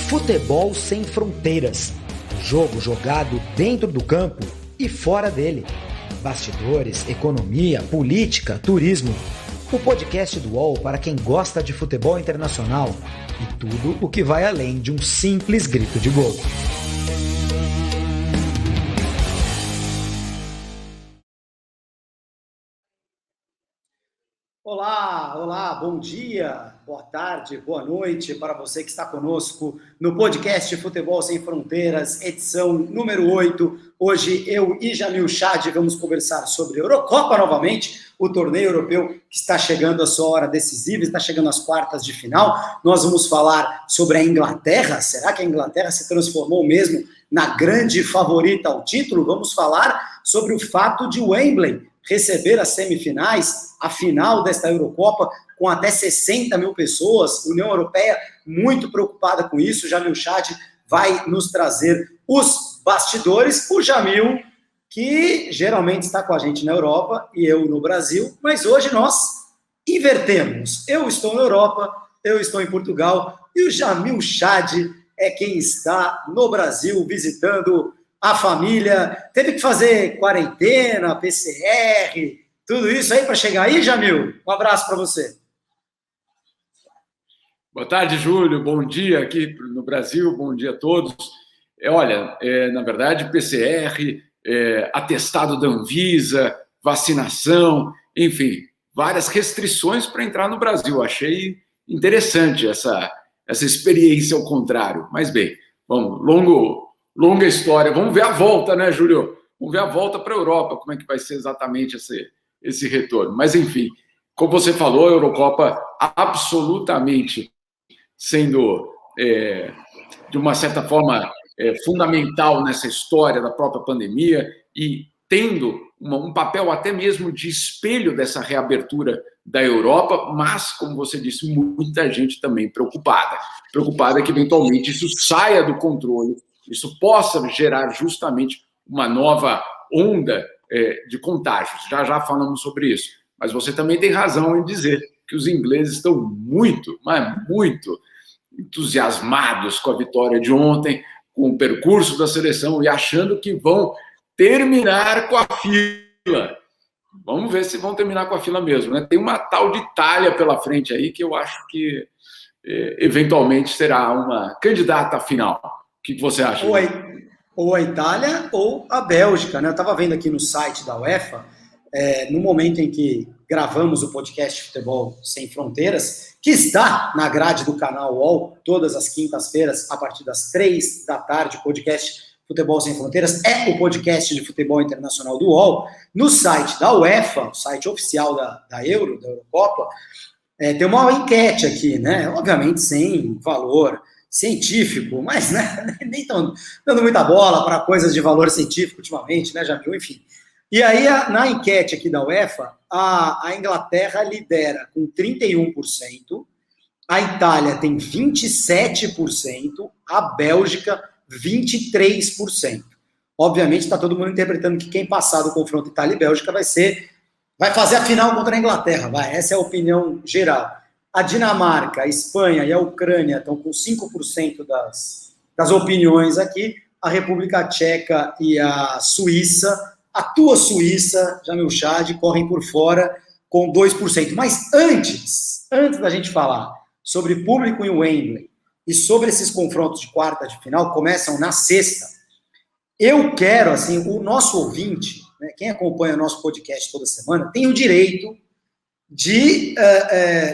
Futebol sem fronteiras. Jogo jogado dentro do campo e fora dele. Bastidores, economia, política, turismo. O podcast do UOL para quem gosta de futebol internacional e tudo o que vai além de um simples grito de gol. Olá, bom dia, boa tarde, boa noite para você que está conosco no podcast Futebol Sem Fronteiras, edição número 8. Hoje eu e Jamil Chad vamos conversar sobre a Eurocopa novamente, o torneio europeu que está chegando à sua hora decisiva, está chegando às quartas de final. Nós vamos falar sobre a Inglaterra. Será que a Inglaterra se transformou mesmo na grande favorita ao título? Vamos falar sobre o fato de Wembley receber as semifinais, a final desta Eurocopa, com até 60 mil pessoas. União Europeia muito preocupada com isso. Jamil Chad vai nos trazer os bastidores. O Jamil, que geralmente está com a gente na Europa e eu no Brasil, mas hoje nós invertemos. Eu estou na Europa, eu estou em Portugal e o Jamil Chad é quem está no Brasil visitando a família. Teve que fazer quarentena, PCR, tudo isso aí para chegar aí, Jamil? Um abraço para você. Boa tarde, Júlio. Bom dia aqui no Brasil. Bom dia a todos. Olha, na verdade, PCR, atestado da Anvisa, vacinação, enfim, várias restrições para entrar no Brasil. Achei interessante essa experiência ao contrário. Mas bem, vamos, longa história. Vamos ver a volta, né, Júlio? Vamos ver a volta para a Europa, como é que vai ser exatamente esse retorno. Mas, enfim, como você falou, a Eurocopa absolutamente sendo, de uma certa forma, fundamental nessa história da própria pandemia e tendo um papel até mesmo de espelho dessa reabertura da Europa, mas, como você disse, muita gente também preocupada que eventualmente isso saia do controle, isso possa gerar justamente uma nova onda de contágios. Já falamos sobre isso. Mas você também tem razão em dizer que os ingleses estão muito, mas muito entusiasmados com a vitória de ontem, com o percurso da seleção e achando que vão terminar com a fila. Vamos ver se vão terminar com a fila mesmo, né? Tem uma tal de Itália pela frente aí que eu acho que eventualmente será uma candidata à final. O que você acha? Ou a Itália ou a Bélgica, né? Eu estava vendo aqui no site da UEFA, no momento em que gravamos o podcast Futebol Sem Fronteiras, que está na grade do canal UOL, todas as quintas-feiras, a partir das 3 da tarde, o podcast Futebol Sem Fronteiras é o podcast de futebol internacional do UOL. No site da UEFA, o site oficial da Euro, da Eurocopa, tem uma enquete aqui, né? Obviamente sem valor científico, mas né, nem estão dando muita bola para coisas de valor científico ultimamente, né, Jamil? Enfim. E aí, na enquete aqui da UEFA, a Inglaterra lidera com 31%, a Itália tem 27%, a Bélgica 23%. Obviamente, está todo mundo interpretando que quem passar do confronto Itália e Bélgica vai fazer a final contra a Inglaterra. Essa é a opinião geral. A Dinamarca, a Espanha e a Ucrânia estão com 5% das opiniões aqui. A República Tcheca e a Suíça, a tua Suíça, Jamil Chad, correm por fora com 2%. Mas antes da gente falar sobre público em Wembley e sobre esses confrontos de quarta de final, começam na sexta, eu quero, assim, o nosso ouvinte, né, quem acompanha o nosso podcast toda semana, tem o direito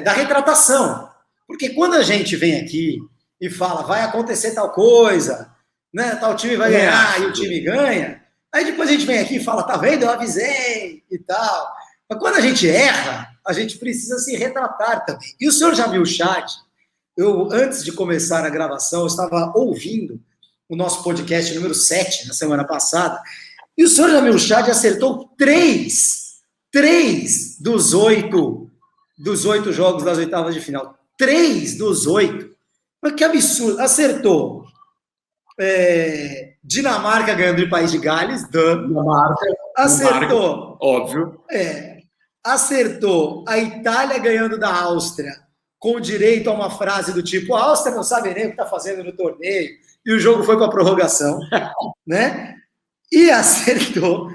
da retratação. Porque quando a gente vem aqui e fala, vai acontecer tal coisa, né, tal time vai ganhar e o time ganha, aí depois a gente vem aqui e fala, tá vendo, eu avisei e tal. Mas quando a gente erra, a gente precisa se retratar também. E o senhor Jamil Chad, antes de começar a gravação, eu estava ouvindo o nosso podcast número 7, na semana passada, e o senhor Jamil Chad acertou 3 dos 8 jogos das oitavas de final. 3 dos 8. Mas que absurdo. Acertou Dinamarca ganhando do País de Gales. Dinamarca. Acertou. Óbvio. Acertou a Itália ganhando da Áustria com direito a uma frase do tipo: a Áustria não sabe nem o que está fazendo no torneio, e o jogo foi para a prorrogação, né? E acertou.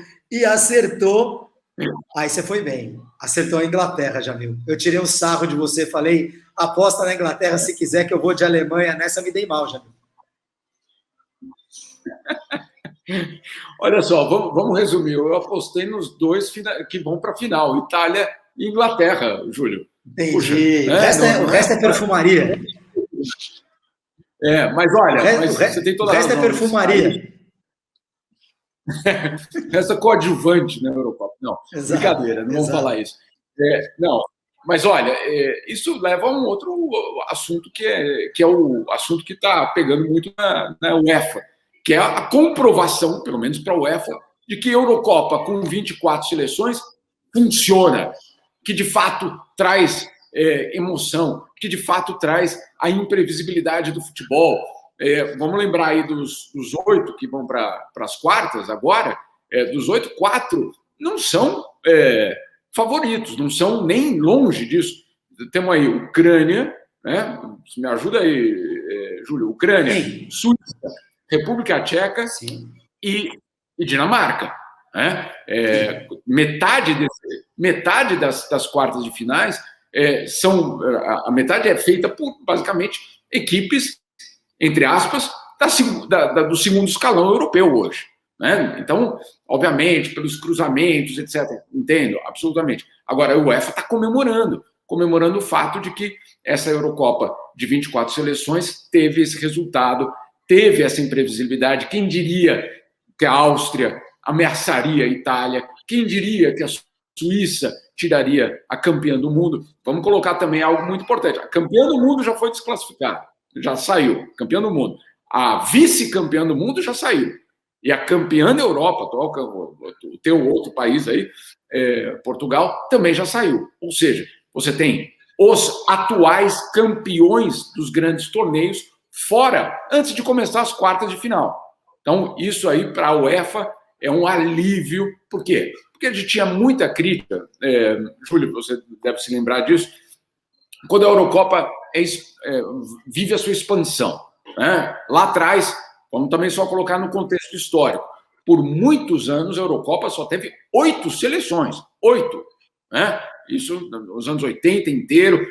Aí você foi bem. Acertou a Inglaterra, já viu? Eu tirei um sarro de você, falei: aposta na Inglaterra se quiser, que eu vou de Alemanha. Nessa me dei mal, já viu? Olha só, vamos resumir. Eu apostei nos dois que vão para a final, Itália e Inglaterra, Júlio. Entendi. Puxa, o resto é perfumaria. Mas olha, você tem toda a razão. O resto é perfumaria. Essa coadjuvante na Eurocopa. Não, exato, brincadeira, não vamos falar isso. Não, mas olha, isso leva a um outro assunto que é o assunto que está pegando muito na UEFA, que é a comprovação, pelo menos para a UEFA, de que a Eurocopa com 24 seleções funciona, que de fato traz emoção, que de fato traz a imprevisibilidade do futebol. Vamos lembrar aí dos 8 que vão para as quartas agora, dos 8, 4 não são favoritos, não são nem longe disso. Temos aí Ucrânia, né? Me ajuda aí, Júlio, Ucrânia, sim. Suíça, República Tcheca e Dinamarca. Né? Metade das quartas de finais a metade é feita por, basicamente, equipes, entre aspas, do segundo escalão europeu hoje. Né? Então, obviamente, pelos cruzamentos, etc. Entendo, absolutamente. Agora, a UEFA está comemorando o fato de que essa Eurocopa de 24 seleções teve esse resultado, teve essa imprevisibilidade. Quem diria que a Áustria ameaçaria a Itália? Quem diria que a Suíça tiraria a campeã do mundo? Vamos colocar também algo muito importante. A campeã do mundo já foi desclassificada, já saiu, campeã do mundo. A vice-campeã do mundo já saiu. E a campeã da Europa, o teu outro país aí, Portugal, também já saiu. Ou seja, você tem os atuais campeões dos grandes torneios fora, antes de começar as quartas de final. Então, isso aí para a UEFA é um alívio. Por quê? Porque a gente tinha muita crítica, Júlio, você deve se lembrar disso, quando a Eurocopa vive a sua expansão. Né? Lá atrás, vamos também só colocar no contexto histórico, por muitos anos a Eurocopa só teve 8 seleções, 8. Né? Isso nos anos 80 inteiro,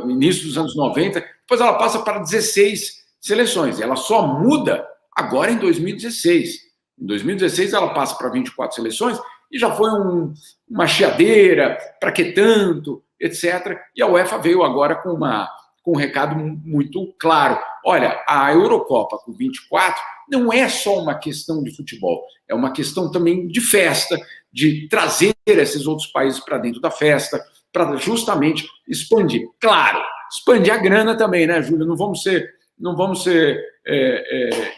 início dos anos 90, depois ela passa para 16 seleções, ela só muda agora em 2016. Em 2016 ela passa para 24 seleções e já foi uma chiadeira, para que tanto, etc. E a UEFA veio agora com um recado muito claro. Olha, a Eurocopa com 24 não é só uma questão de futebol, é uma questão também de festa, de trazer esses outros países para dentro da festa, para justamente expandir. Claro, expandir a grana também, né, Júlio? Não vamos ser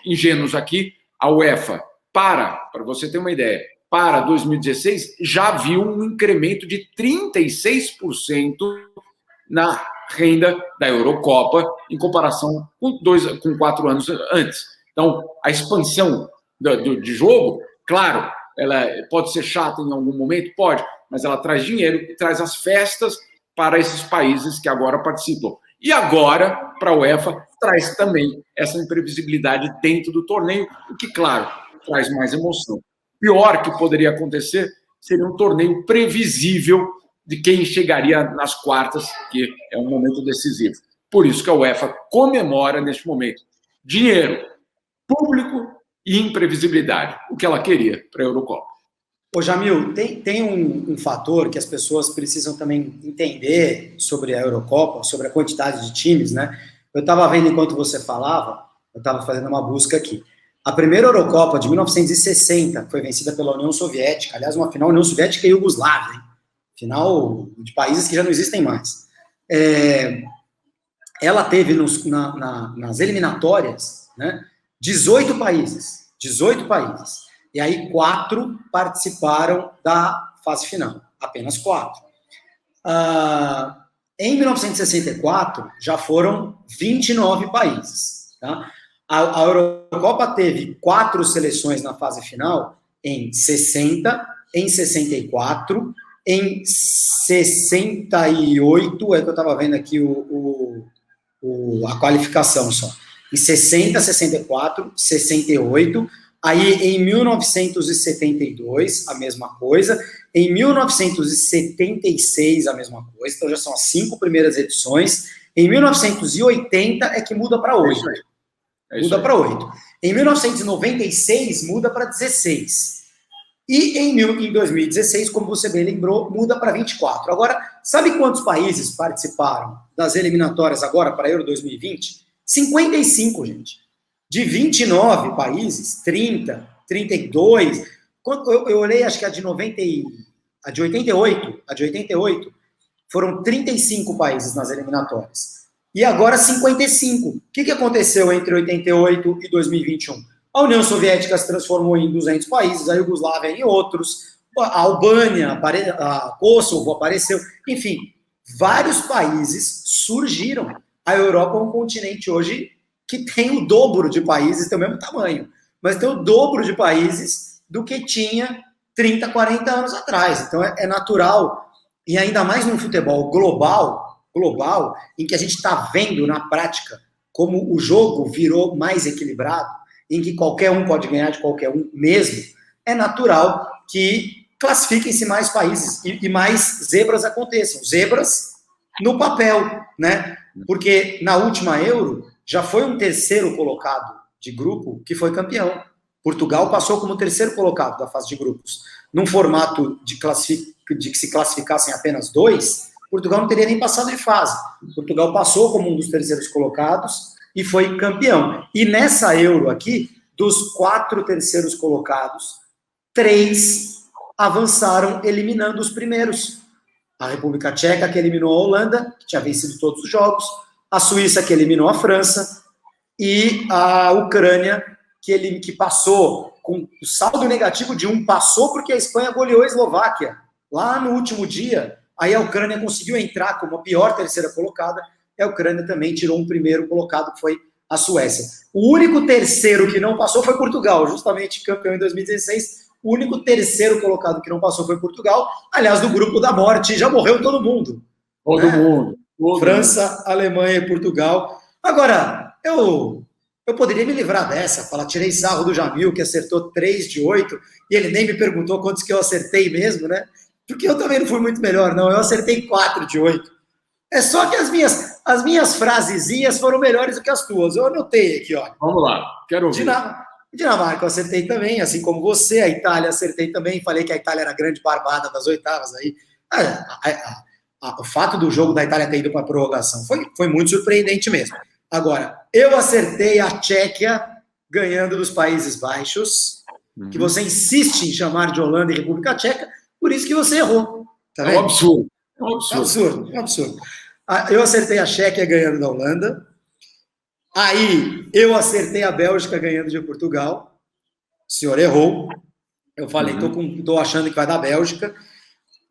ingênuos aqui. A UEFA, para você ter uma ideia, para 2016 já viu um incremento de 36% na renda da Eurocopa em comparação com 4 anos antes. Então, a expansão de jogo, claro, ela pode ser chata em algum momento, pode, mas ela traz dinheiro e traz as festas para esses países que agora participam. E agora, para a UEFA, traz também essa imprevisibilidade dentro do torneio, o que, claro, traz mais emoção. Pior que poderia acontecer seria um torneio previsível de quem chegaria nas quartas, que é um momento decisivo. Por isso que a UEFA comemora, neste momento, dinheiro, público e imprevisibilidade, o que ela queria para a Eurocopa. Ô, Jamil, tem um fator que as pessoas precisam também entender sobre a Eurocopa, sobre a quantidade de times, né? Eu estava vendo enquanto você falava, eu estava fazendo uma busca aqui. A primeira Eurocopa de 1960 foi vencida pela União Soviética, aliás, uma final União Soviética e Iugoslávia, hein? Final de países que já não existem mais. Ela teve nas eliminatórias, né, 18 países. E aí 4 participaram da fase final, apenas 4. Em 1964, já foram 29 países. Tá? A Eurocopa teve 4 seleções na fase final, em 60, em 64 em 68, é que eu estava vendo aqui a qualificação só. Em 60, 64, 68, aí em 1972, a mesma coisa, em 1976, a mesma coisa, então já são as 5 primeiras edições, em 1980 é que muda para 8. Muda para 8. Em 1996, muda para 16. E em 2016, como você bem lembrou, muda para 24. Agora, sabe quantos países participaram das eliminatórias agora para Euro 2020? 55, gente. De 29 países, 30, 32. Eu olhei, acho que a de 88, foram 35 países nas eliminatórias. E agora 55. O que aconteceu entre 88 e 2021? A União Soviética se transformou em 200 países, a Iugoslávia em outros, a Albânia, a Kosovo apareceu, enfim, vários países surgiram. A Europa é um continente hoje que tem o dobro de países, tem o mesmo tamanho, mas tem o dobro de países do que tinha 30, 40 anos atrás. Então é natural, e ainda mais num futebol global, em que a gente está vendo na prática como o jogo virou mais equilibrado, em que qualquer um pode ganhar de qualquer um mesmo, é natural que classifiquem-se mais países e mais zebras aconteçam. Zebras no papel, né? Porque na última Euro já foi um terceiro colocado de grupo que foi campeão. Portugal passou como terceiro colocado da fase de grupos. Num formato de que se classificassem apenas 2, Portugal não teria nem passado de fase. Portugal passou como um dos terceiros colocados e foi campeão. E nessa Euro aqui, dos 4 terceiros colocados, 3 avançaram eliminando os primeiros. A República Tcheca, que eliminou a Holanda, que tinha vencido todos os jogos, a Suíça, que eliminou a França, e a Ucrânia, que passou com o saldo negativo de 1, passou porque a Espanha goleou a Eslováquia. Lá no último dia, aí a Ucrânia conseguiu entrar como a pior terceira colocada, e a Ucrânia também tirou um primeiro colocado, que foi a Suécia. O único terceiro que não passou foi Portugal, justamente campeão em 2016. O único terceiro colocado que não passou foi Portugal. Aliás, do grupo da morte, já morreu todo mundo. Todo mundo. França, Alemanha e Portugal. Agora, eu poderia me livrar dessa, falar, tirei sarro do Jamil, que acertou 3 de 8, e ele nem me perguntou quantos que eu acertei mesmo, né? Porque eu também não fui muito melhor, não. Eu acertei 4 de 8. É só que as minhas frasezinhas foram melhores do que as tuas. Eu anotei aqui, ó. Vamos lá, quero ouvir. Dinamarca eu acertei também, assim como você. A Itália acertei também. Falei que a Itália era a grande barbada das oitavas aí. O fato do jogo da Itália ter ido para a prorrogação foi muito surpreendente mesmo. Agora, eu acertei a Tchequia ganhando dos Países Baixos, que você insiste em chamar de Holanda e República Tcheca, por isso que você errou. Tá vendo? É um absurdo. É um absurdo. Eu acertei a Tchequia ganhando da Holanda. Aí, eu acertei a Bélgica ganhando de Portugal. O senhor errou. Eu falei, tô achando que vai dar Bélgica.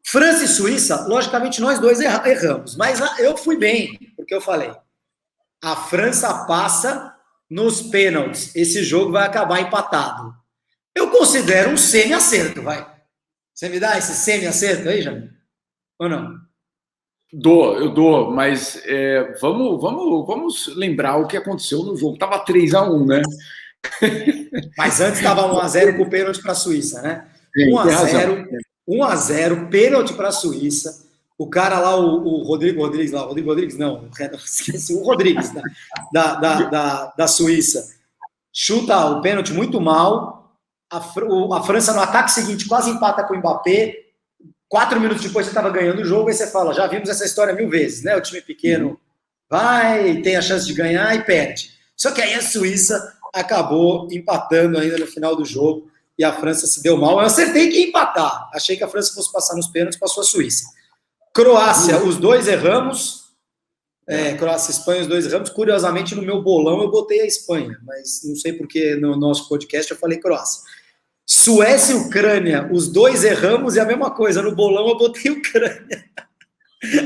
França e Suíça, logicamente, nós dois erramos. Mas eu fui bem, porque eu falei, a França passa nos pênaltis. Esse jogo vai acabar empatado. Eu considero um semi-acerto, vai. Você me dá esse semi-acerto aí, Jamil? Ou não? Eu dou, mas vamos lembrar o que aconteceu no jogo. Tava 3-1, né? Mas antes estava 1-0 com o pênalti para a Suíça, né? 1-0, pênalti para a Suíça. O cara lá, o Rodrigo Rodrigues, esqueci, o Rodrigues, da Suíça, chuta o pênalti muito mal. A França, no ataque seguinte, quase empata com o Mbappé. 4 minutos depois você estava ganhando o jogo, aí você fala, já vimos essa história 1000 vezes, né? O time pequeno vai, tem a chance de ganhar e perde. Só que aí a Suíça acabou empatando ainda no final do jogo e a França se deu mal. Eu acertei que ia empatar. Achei que a França fosse passar nos pênaltis, passou a Suíça. Croácia, os dois erramos. Croácia e Espanha, os dois erramos. Curiosamente, no meu bolão eu botei a Espanha, mas não sei porque no nosso podcast eu falei Croácia. Suécia e Ucrânia, os dois erramos e a mesma coisa. No bolão eu botei Ucrânia,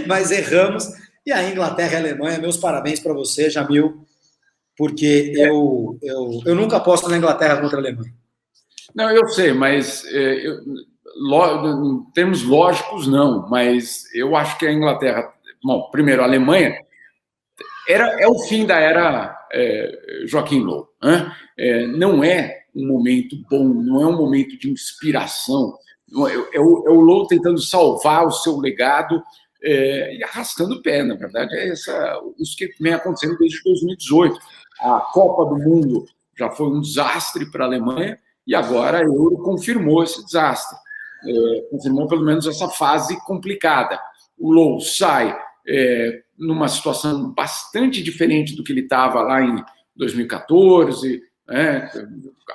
mas erramos. E a Inglaterra e a Alemanha, meus parabéns para você, Jamil, porque eu nunca aposto na Inglaterra contra a Alemanha. Não, eu sei, mas em termos lógicos, não, mas eu acho que a Inglaterra... Bom, primeiro, a Alemanha é o fim da era Joaquim Low. Né? Não é um momento bom, não é um momento de inspiração. É o Low tentando salvar o seu legado e arrastando o pé, na verdade. Isso que vem acontecendo desde 2018. A Copa do Mundo já foi um desastre para a Alemanha e agora a Euro confirmou esse desastre. Confirmou pelo menos essa fase complicada. O Low sai numa situação bastante diferente do que ele estava lá em 2014,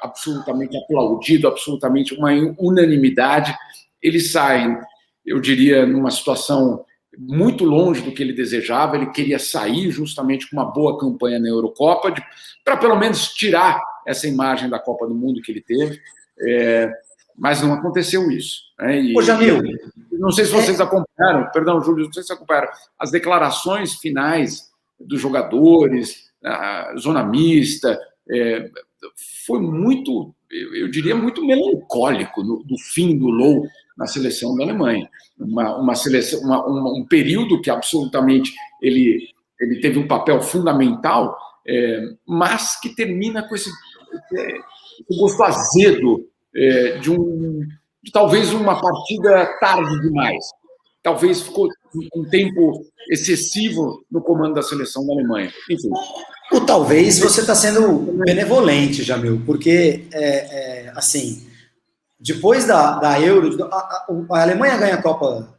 absolutamente aplaudido, absolutamente uma unanimidade. Ele sai, eu diria, numa situação muito longe do que ele desejava. Ele queria sair justamente com uma boa campanha na Eurocopa, para pelo menos tirar essa imagem da Copa do Mundo que ele teve, mas não aconteceu isso. Ô, Jamil, não sei se vocês acompanharam, perdão, Júlio, não sei se acompanharam as declarações finais dos jogadores, a zona mista, foi muito, eu diria, muito melancólico do fim do Low na seleção da Alemanha. Uma seleção, um período que absolutamente ele teve um papel fundamental, mas que termina com esse gosto azedo de talvez uma partida tarde demais. Talvez ficou um tempo excessivo no comando da seleção da Alemanha. Enfim. Ou talvez você está sendo benevolente, Jamil, porque, assim, depois da Euro, a Alemanha ganha a Copa.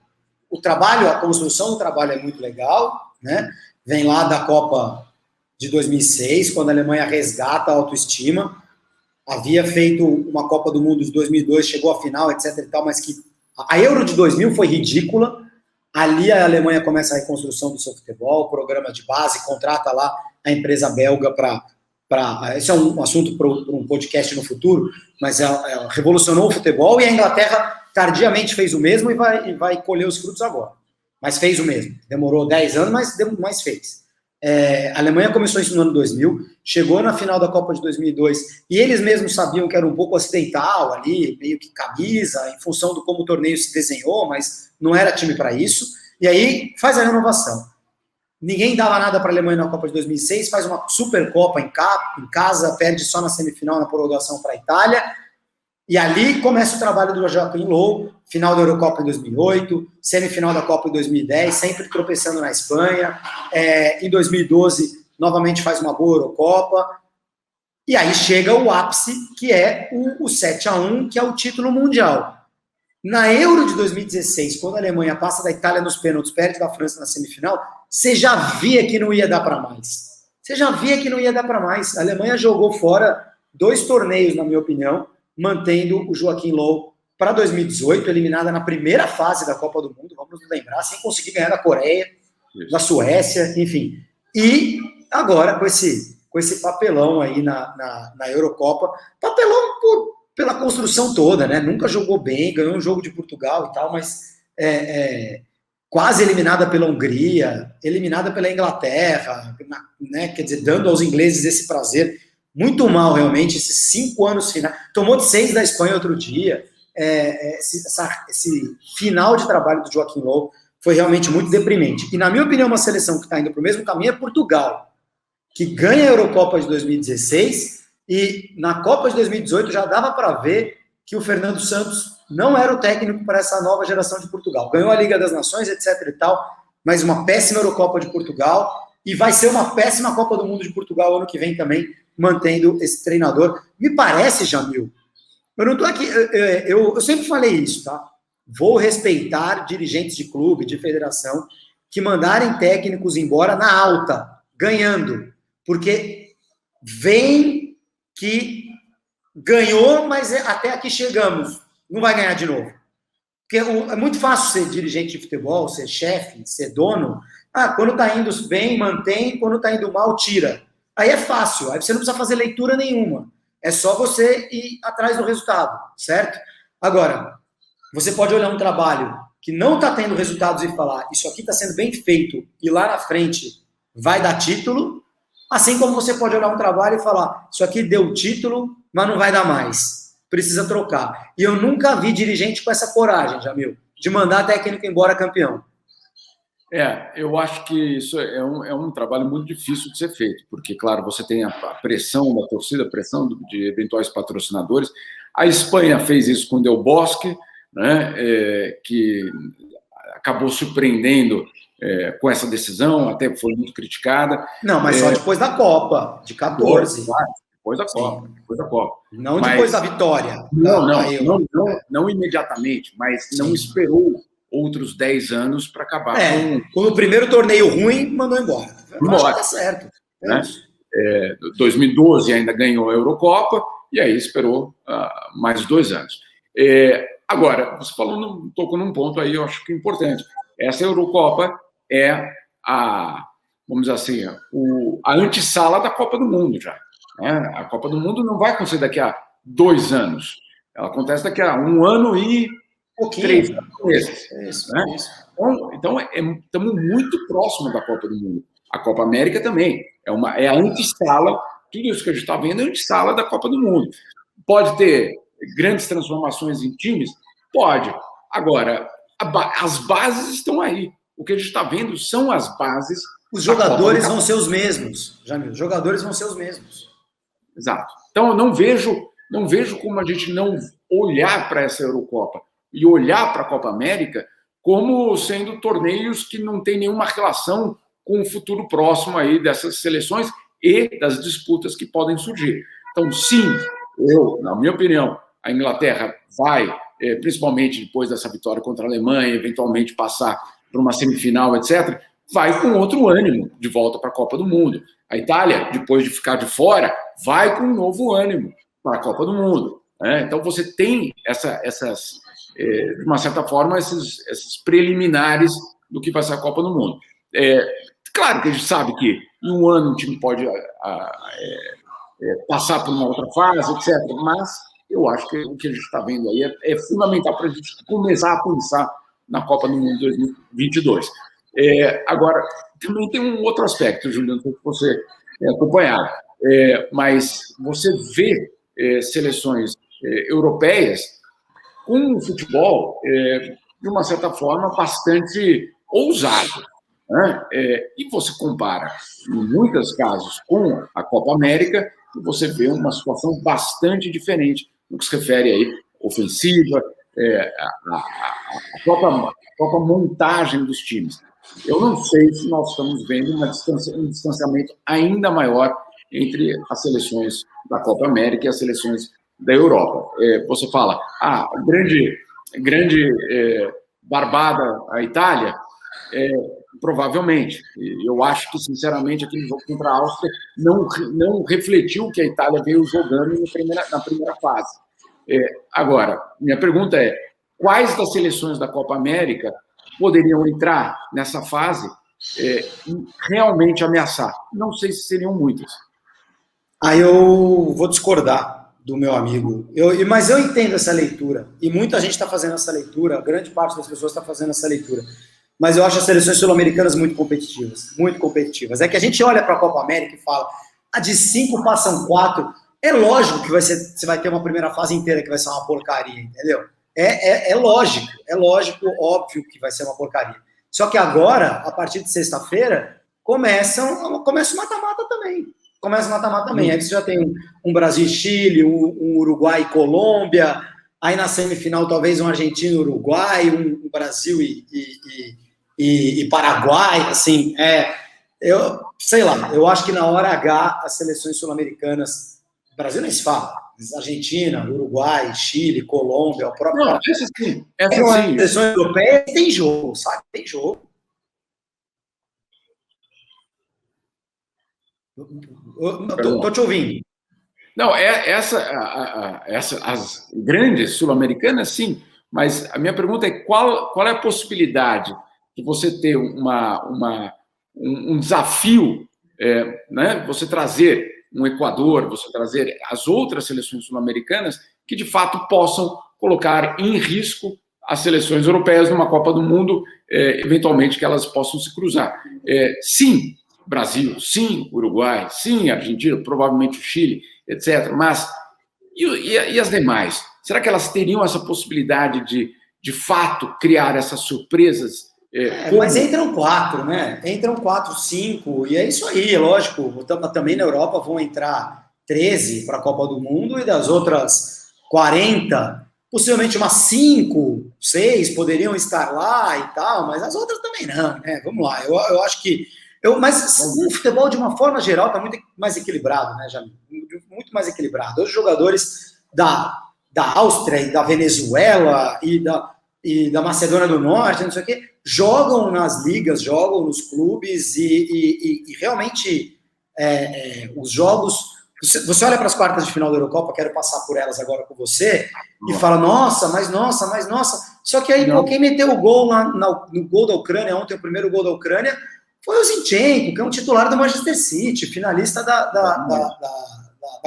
A construção do trabalho é muito legal, né? Vem lá da Copa de 2006, quando a Alemanha resgata a autoestima. Havia feito uma Copa do Mundo de 2002, chegou à final, etc. e tal, mas que a Euro de 2000 foi ridícula. Ali a Alemanha começa a reconstrução do seu futebol, programa de base, contrata lá a empresa belga para... Esse é um assunto para um podcast no futuro, mas revolucionou o futebol, e a Inglaterra tardiamente fez o mesmo e vai colher os frutos agora. Mas fez o mesmo. Demorou 10 anos, mas fez. A Alemanha começou isso no ano 2000, chegou na final da Copa de 2002, e eles mesmos sabiam que era um pouco acidental ali, meio que camisa, em função de como o torneio se desenhou, mas não era time para isso, e aí faz a renovação. Ninguém dava nada para a Alemanha na Copa de 2006, faz uma super Copa em casa, perde só na semifinal, na prorrogação para a Itália, e ali começa o trabalho do Joaquim Low, final da Eurocopa em 2008, semifinal da Copa em 2010, sempre tropeçando na Espanha, em 2012 novamente faz uma boa Eurocopa, e aí chega o ápice, que é o 7-1, que é o título mundial. Na Euro de 2016, quando a Alemanha passa da Itália nos pênaltis, perde da França na semifinal, você já via que não ia dar para mais. A Alemanha jogou fora 2 torneios, na minha opinião, mantendo o Joaquim Low para 2018, eliminada na primeira fase da Copa do Mundo, vamos nos lembrar, sem conseguir ganhar da Coreia, da Suécia, enfim. E agora com esse papelão aí na Eurocopa, papelão pela construção toda, né? Nunca jogou bem, ganhou um jogo de Portugal e tal, mas quase eliminada pela Hungria, eliminada pela Inglaterra, né? Quer dizer, dando aos ingleses esse prazer. Muito mal, realmente, esses 5 anos finais. Tomou de 6 da Espanha outro dia. Esse final de trabalho do Joaquim Low foi realmente muito deprimente. E, na minha opinião, uma seleção que está indo para o mesmo caminho é Portugal, que ganha a Eurocopa de 2016, e na Copa de 2018 já dava para ver que o Fernando Santos não era o técnico para essa nova geração de Portugal. Ganhou a Liga das Nações, etc. e tal, mas uma péssima Eurocopa de Portugal, e vai ser uma péssima Copa do Mundo de Portugal ano que vem também, mantendo esse treinador. Me parece, Jamil, eu não estou aqui, eu sempre falei isso, tá? Vou respeitar dirigentes de clube, de federação, que mandarem técnicos embora na alta, ganhando, porque vem que ganhou, mas até aqui chegamos, não vai ganhar de novo. Porque é muito fácil ser dirigente de futebol, ser chefe, ser dono. Quando está indo bem, mantém, quando está indo mal, tira. Aí é fácil, aí você não precisa fazer leitura nenhuma. É só você ir atrás do resultado, certo? Agora, você pode olhar um trabalho que não está tendo resultados e falar, isso aqui está sendo bem feito, e lá na frente vai dar título, assim como você pode olhar um trabalho e falar, isso aqui deu título, mas não vai dar mais. precisa trocar. E eu nunca vi dirigente com essa coragem, Jamil, de mandar técnico embora campeão. Eu acho que isso é um trabalho muito difícil de ser feito, porque, claro, você tem a pressão da torcida, a pressão de eventuais patrocinadores. A Espanha fez isso com o Del Bosque, né, que acabou surpreendendo com essa decisão, até foi muito criticada. Não, mas só depois da Copa, de 14. Depois da Copa. Não depois da vitória. Não imediatamente, mas não esperou outros 10 anos para acabar com... No primeiro torneio ruim, mandou embora. Eu acho que tá certo. Né? 2012 ainda ganhou a Eurocopa, e aí esperou mais 2 anos. Agora, você tocou num ponto aí, eu acho que é importante. Essa Eurocopa é vamos dizer assim, a antessala da Copa do Mundo já. Né? A Copa do Mundo não vai acontecer daqui a 2 anos. Ela acontece daqui a 1 ano e 3 meses. Isso. Então, estamos muito próximos da Copa do Mundo. A Copa América também. É a antessala, tudo isso que a gente está vendo é a antessala da Copa do Mundo. Pode ter grandes transformações em times? Pode. Agora, as bases estão aí. O que a gente está vendo são as bases. Os jogadores vão ser os mesmos, Jamil. Os jogadores vão ser os mesmos. Exato. Então, eu não vejo como a gente não olhar para essa Eurocopa e olhar para a Copa América como sendo torneios que não têm nenhuma relação com o futuro próximo aí dessas seleções e das disputas que podem surgir. Então, sim, na minha opinião, a Inglaterra vai, principalmente depois dessa vitória contra a Alemanha, eventualmente passar para uma semifinal, etc., vai com outro ânimo de volta para a Copa do Mundo. A Itália, depois de ficar de fora, vai com um novo ânimo para a Copa do Mundo. Né? Então, você tem de uma certa forma, esses preliminares do que vai ser a Copa do Mundo. Claro que a gente sabe que em um ano um time pode passar por uma outra fase, etc., mas eu acho que o que a gente está vendo aí é fundamental para a gente começar a pensar na Copa do Mundo 2022. Agora, também tem um outro aspecto, Juliano, que você acompanhar, mas você vê seleções europeias com um futebol, de uma certa forma, bastante ousado. Né? E você compara, em muitos casos, com a Copa América, e você vê uma situação bastante diferente no que se refere aí ofensiva, a própria montagem dos times. Eu não sei se nós estamos vendo um distanciamento ainda maior entre as seleções da Copa América e as seleções da Europa. Você fala, grande barbada a Itália, provavelmente. Eu acho que, sinceramente, aquele jogo contra a Áustria não refletiu o que a Itália veio jogando na primeira fase. Agora, minha pergunta é, quais das seleções da Copa América poderiam entrar nessa fase e realmente ameaçar? Não sei se seriam muitas. Aí eu vou discordar do meu amigo. Mas eu entendo essa leitura. E muita gente está fazendo essa leitura, grande parte das pessoas está fazendo essa leitura. Mas eu acho as seleções sul-americanas muito competitivas. Muito competitivas. É que a gente olha para a Copa América e fala, de 5 passam 4. É lógico que você vai ter uma primeira fase inteira que vai ser uma porcaria, entendeu? É lógico, óbvio que vai ser uma porcaria. Só que agora, a partir de sexta-feira, começa o mata-mata também. Aí você já tem um Brasil e Chile, um Uruguai e Colômbia, aí na semifinal talvez um Argentina e Uruguai, um Brasil e Paraguai, assim, eu sei lá, eu acho que na hora H as seleções sul-americanas, Brasil nem se fala, Argentina, Uruguai, Chile, Colômbia, o próprio... Não, essa sim. As seleções europeias tem jogo, sabe? Tem jogo. Tô te ouvindo. Não, as grandes sul-americanas, sim, mas a minha pergunta é qual é a possibilidade de você ter um desafio, né? Você trazer um Equador, você trazer as outras seleções sul-americanas que, de fato, possam colocar em risco as seleções europeias numa Copa do Mundo, eventualmente que elas possam se cruzar. Sim, Brasil, sim, Uruguai, sim, Argentina, provavelmente o Chile, etc. Mas E as demais? Será que elas teriam essa possibilidade de fato, criar essas surpresas? Mas entram 4, né? Entram 4, 5, e é isso aí, lógico. Também na Europa vão entrar 13 para a Copa do Mundo, e das outras 40, possivelmente umas 5, 6 poderiam estar lá e tal, mas as outras também não, né? Vamos lá, eu acho que... Mas o futebol, de uma forma geral, está muito mais equilibrado, né, Jamil? Muito mais equilibrado. Os jogadores da Áustria e da Venezuela e da Macedônia do Norte, não sei o quê, jogam nas ligas, jogam nos clubes e realmente os jogos... Você olha para as quartas de final da Eurocopa, quero passar por elas agora com você, e fala, nossa. Só que aí, quem meteu o gol no gol da Ucrânia, ontem o primeiro gol da Ucrânia, foi o Zinchenko, que é um titular do Manchester City, finalista da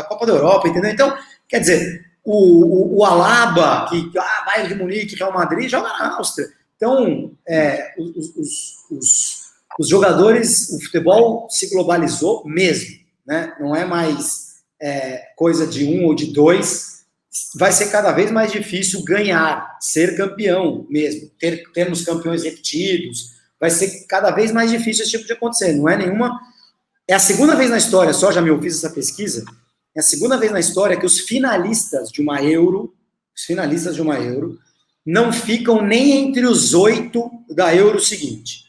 Copa da Europa, entendeu? Então, quer dizer, o Alaba, que Bayern de Munique, Real Madrid, joga na Áustria. Então, os jogadores, o futebol se globalizou mesmo, né? Não é mais coisa de 1 ou de 2, vai ser cada vez mais difícil ganhar, ser campeão mesmo, termos campeões repetidos, vai ser cada vez mais difícil esse tipo de acontecer, não é nenhuma... É a segunda vez na história, só, Jamil, fiz essa pesquisa, é a segunda vez na história que os finalistas de uma Euro não ficam nem entre os 8 da Euro seguinte.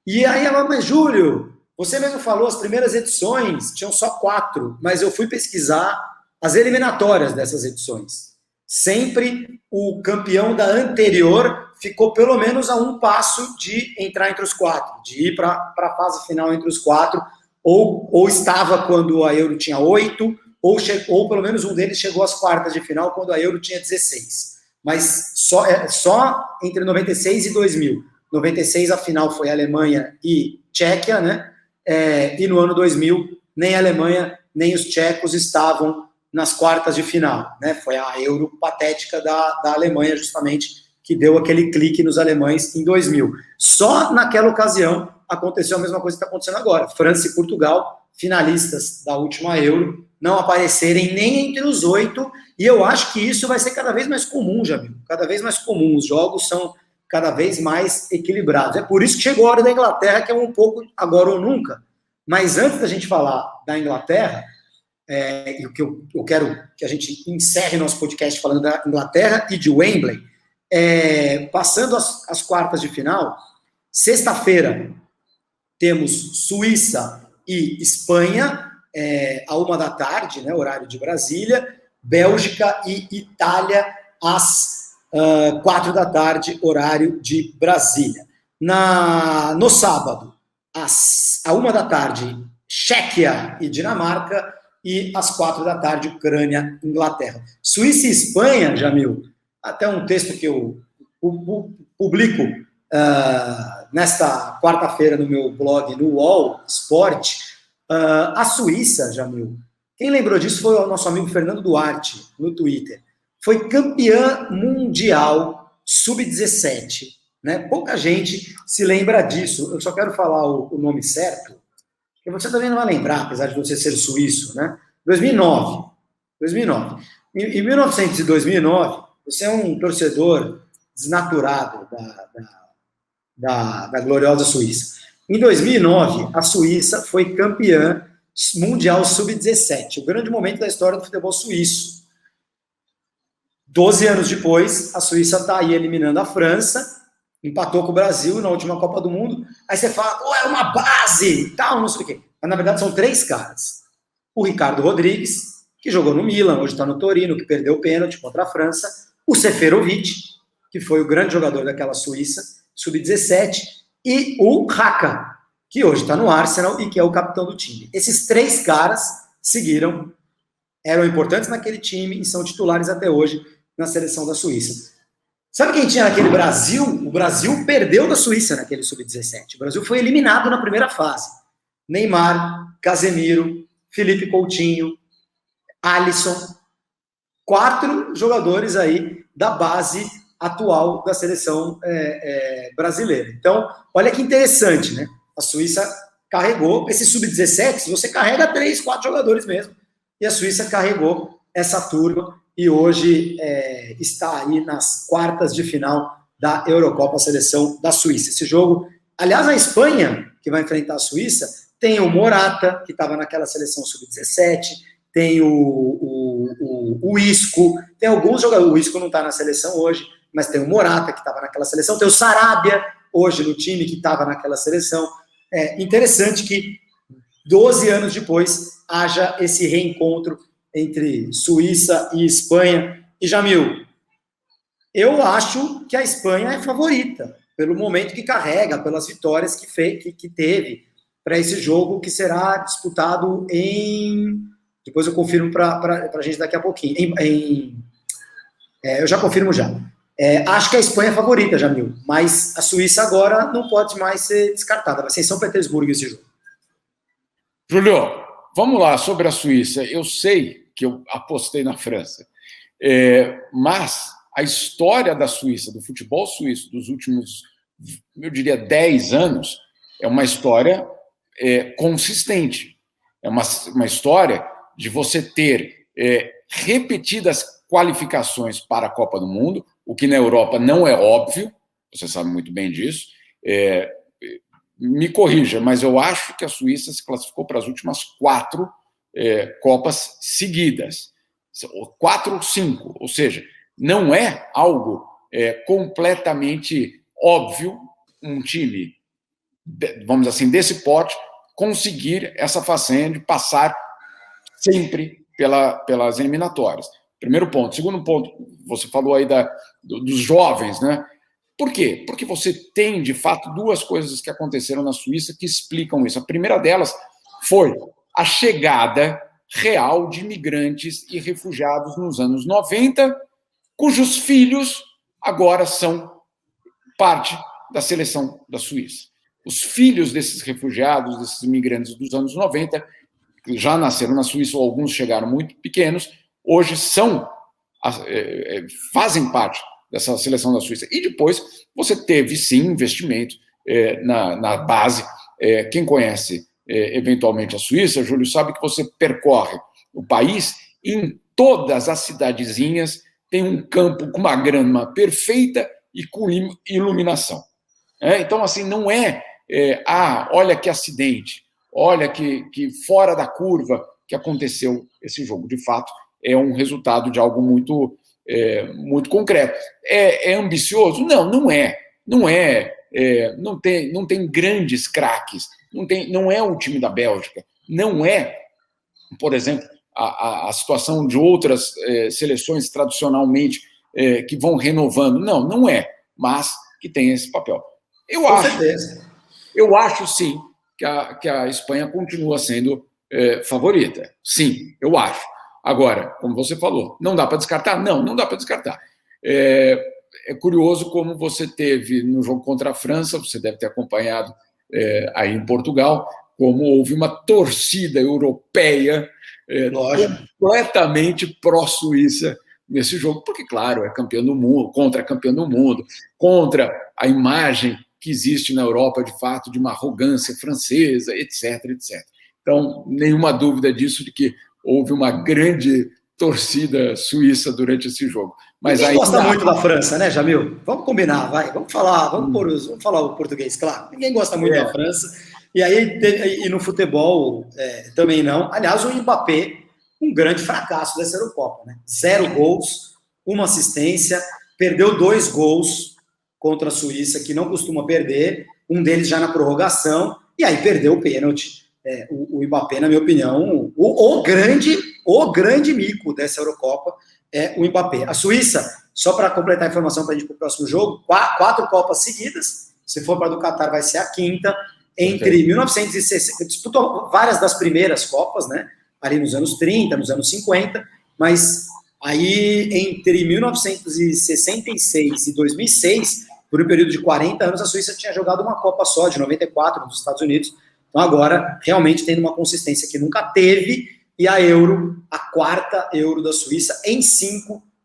E aí ela, mas Júlio, você mesmo falou, as primeiras edições tinham só 4, mas eu fui pesquisar as eliminatórias dessas edições. Sempre o campeão da anterior ficou pelo menos a um passo de entrar entre os 4, de ir para a fase final entre os 4, ou estava quando a Euro tinha 8, ou pelo menos um deles chegou às quartas de final quando a Euro tinha 16. Mas só entre 96 e 2000. 96 a final foi Alemanha e Tchequia, né? E no ano 2000 nem a Alemanha nem os tchecos estavam nas quartas de final, né? Foi a Euro patética da Alemanha, justamente, que deu aquele clique nos alemães em 2000. Só naquela ocasião aconteceu a mesma coisa que está acontecendo agora. França e Portugal, finalistas da última Euro, não aparecerem nem entre os 8, e eu acho que isso vai ser cada vez mais comum, Jamil, cada vez mais comum. Os jogos são cada vez mais equilibrados. É por isso que chegou a hora da Inglaterra, que é um pouco agora ou nunca. Mas antes da gente falar da Inglaterra, e o que eu quero que a gente encerre nosso podcast falando da Inglaterra e de Wembley, passando as quartas de final, sexta-feira temos Suíça e Espanha, à 13h, né, horário de Brasília, Bélgica e Itália às 16h, horário de Brasília. No sábado, à 13h, Chequia e Dinamarca, e às 16h, Ucrânia e Inglaterra. Suíça e Espanha, Jamil, até um texto que eu publico nesta quarta-feira no meu blog, no UOL Sport. A Suíça, Jamil, quem lembrou disso foi o nosso amigo Fernando Duarte, no Twitter. Foi campeã mundial sub-17. Né? Pouca gente se lembra disso. Eu só quero falar o nome certo, que você também não vai lembrar, apesar de você ser suíço. Né? 2009. Em 1900 e 2009, você é um torcedor desnaturado da gloriosa Suíça. Em 2009, a Suíça foi campeã mundial sub-17, o grande momento da história do futebol suíço. 12 anos depois, a Suíça está aí eliminando a França, empatou com o Brasil na última Copa do Mundo. Aí você fala, é uma base, tal, não sei o quê. Mas, na verdade, são 3 caras. O Ricardo Rodrigues, que jogou no Milan, hoje está no Torino, que perdeu o pênalti contra a França. O Seferovic, que foi o grande jogador daquela Suíça, sub-17. E o Haka, que hoje está no Arsenal e que é o capitão do time. Esses 3 caras seguiram, eram importantes naquele time e são titulares até hoje na seleção da Suíça. Sabe quem tinha naquele Brasil? O Brasil perdeu da Suíça naquele sub-17. O Brasil foi eliminado na primeira fase. Neymar, Casemiro, Felipe Coutinho, Alisson. 4 jogadores aí da base atual da seleção brasileira. Então, olha que interessante, né? A Suíça carregou, esse sub-17, você carrega 3, 4 jogadores mesmo, e a Suíça carregou essa turma e hoje está aí nas quartas de final da Eurocopa, a seleção da Suíça. Esse jogo, aliás, a Espanha, que vai enfrentar a Suíça, tem o Morata, que estava naquela seleção sub-17, tem o Isco, tem alguns jogadores, o Isco não está na seleção hoje, mas tem o Morata, que estava naquela seleção, tem o Sarabia, hoje no time, que estava naquela seleção. É interessante que 12 anos depois haja esse reencontro entre Suíça e Espanha. E, Jamil, eu acho que a Espanha é favorita, pelo momento que carrega, pelas vitórias que teve para esse jogo, que será disputado em... Depois eu confirmo para a gente daqui a pouquinho. Eu já confirmo já. Acho que a Espanha é favorita, Jamil, mas a Suíça agora não pode mais ser descartada. Vai ser em São Petersburgo esse jogo. Júlio, vamos lá sobre a Suíça. Eu sei que eu apostei na França, mas a história da Suíça, do futebol suíço dos últimos, eu diria, 10 anos, é uma história consistente. É uma história de você ter repetidas qualificações para a Copa do Mundo, o que na Europa não é óbvio, você sabe muito bem disso. Me corrija, mas eu acho que a Suíça se classificou para as últimas 4 Copas seguidas. 4 ou 5, ou seja, não é algo completamente óbvio um time, vamos dizer assim, desse porte, conseguir essa façanha de passar sempre pelas eliminatórias. Primeiro ponto. Segundo ponto, você falou aí dos jovens, né? Por quê? Porque você tem, de fato, 2 coisas que aconteceram na Suíça que explicam isso. A primeira delas foi a chegada real de imigrantes e refugiados nos anos 90, cujos filhos agora são parte da seleção da Suíça. Os filhos desses refugiados, desses imigrantes dos anos 90, que já nasceram na Suíça, ou alguns chegaram muito pequenos, hoje fazem parte dessa seleção da Suíça. E depois você teve, sim, investimento na base. Quem conhece eventualmente a Suíça, Júlio, sabe que você percorre o país, em todas as cidadezinhas tem um campo com uma grama perfeita e com iluminação. Então, assim, não olha que acidente, olha que fora da curva que aconteceu esse jogo. De fato, é um resultado de algo muito concreto. É ambicioso? Não é. Não tem grandes craques. Não é o time da Bélgica. Não é, por exemplo, a situação de outras seleções tradicionalmente que vão renovando. Não é, mas que tem esse papel. Com certeza. Eu acho, sim, que a Espanha continua sendo favorita. Sim, eu acho. Agora, como você falou, não dá para descartar? Não dá para descartar. É curioso como você teve no jogo contra a França, você deve ter acompanhado aí em Portugal, como houve uma torcida europeia completamente pró-Suíça nesse jogo, porque, claro, é campeão do mundo, contra a imagem que existe na Europa, de fato, de uma arrogância francesa, etc. Então, nenhuma dúvida disso de que houve uma grande torcida suíça durante esse jogo. Mas ninguém gosta muito da França, né, Jamil? Vamos combinar, vai. Vamos falar o português, claro. Ninguém gosta muito da França. E no futebol também não. Aliás, o Mbappé, um grande fracasso dessa Eurocopa, né? 0 gols, 1 assistência, perdeu 2 gols contra a Suíça, que não costuma perder, um deles já na prorrogação, e aí perdeu o pênalti. O Mbappé, na minha opinião, o grande mico dessa Eurocopa é o Mbappé. A Suíça, só para completar a informação para a gente ir para o próximo jogo, 4 Copas seguidas, se for para a do Catar vai ser a 5ª, entre 1960, disputou várias das primeiras Copas, né, ali nos anos 30, nos anos 50, mas aí entre 1966 e 2006, por um período de 40 anos, a Suíça tinha jogado uma Copa só, de 94, nos Estados Unidos. Então agora, realmente tendo uma consistência que nunca teve, e a 4ª Euro da Suíça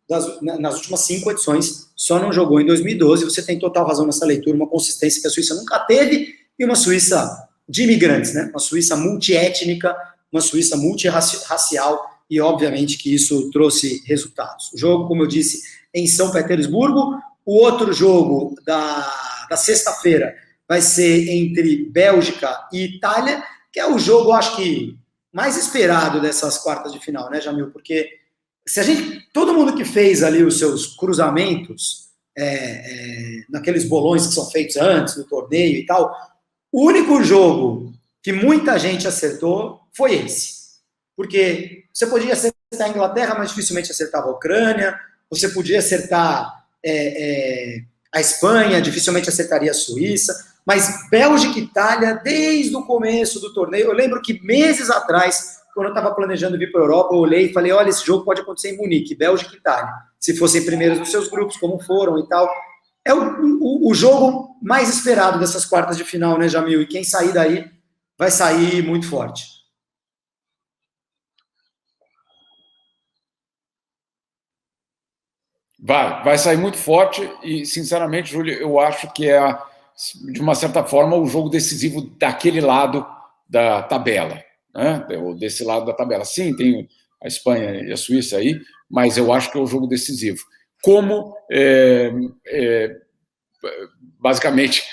nas últimas 5 edições, só não jogou em 2012. Você tem total razão nessa leitura, uma consistência que a Suíça nunca teve, e uma Suíça de imigrantes, né? Uma Suíça multiétnica, uma Suíça multirracial, e obviamente que isso trouxe resultados. O jogo, como eu disse, em São Petersburgo. O outro jogo da sexta-feira vai ser entre Bélgica e Itália, que é o jogo, acho que, mais esperado dessas quartas de final, né, Jamil? Porque todo mundo que fez ali os seus cruzamentos, naqueles bolões que são feitos antes do torneio e tal, o único jogo que muita gente acertou foi esse. Porque você podia acertar a Inglaterra, mas dificilmente acertava a Ucrânia, você podia acertar a Espanha, dificilmente acertaria a Suíça, mas Bélgica e Itália, desde o começo do torneio, eu lembro que meses atrás, quando eu estava planejando vir para a Europa, eu olhei e falei, olha, esse jogo pode acontecer em Munique, Bélgica e Itália, se fossem primeiros nos seus grupos, como foram e tal. É o jogo mais esperado dessas quartas de final, né, Jamil? E quem sair daí vai sair muito forte. Vai sair muito forte e, sinceramente, Júlio, eu acho que é, de uma certa forma, o jogo decisivo daquele lado da tabela, né? Ou desse lado da tabela. Sim, tem a Espanha e a Suíça aí, mas eu acho que é o jogo decisivo. Como, basicamente,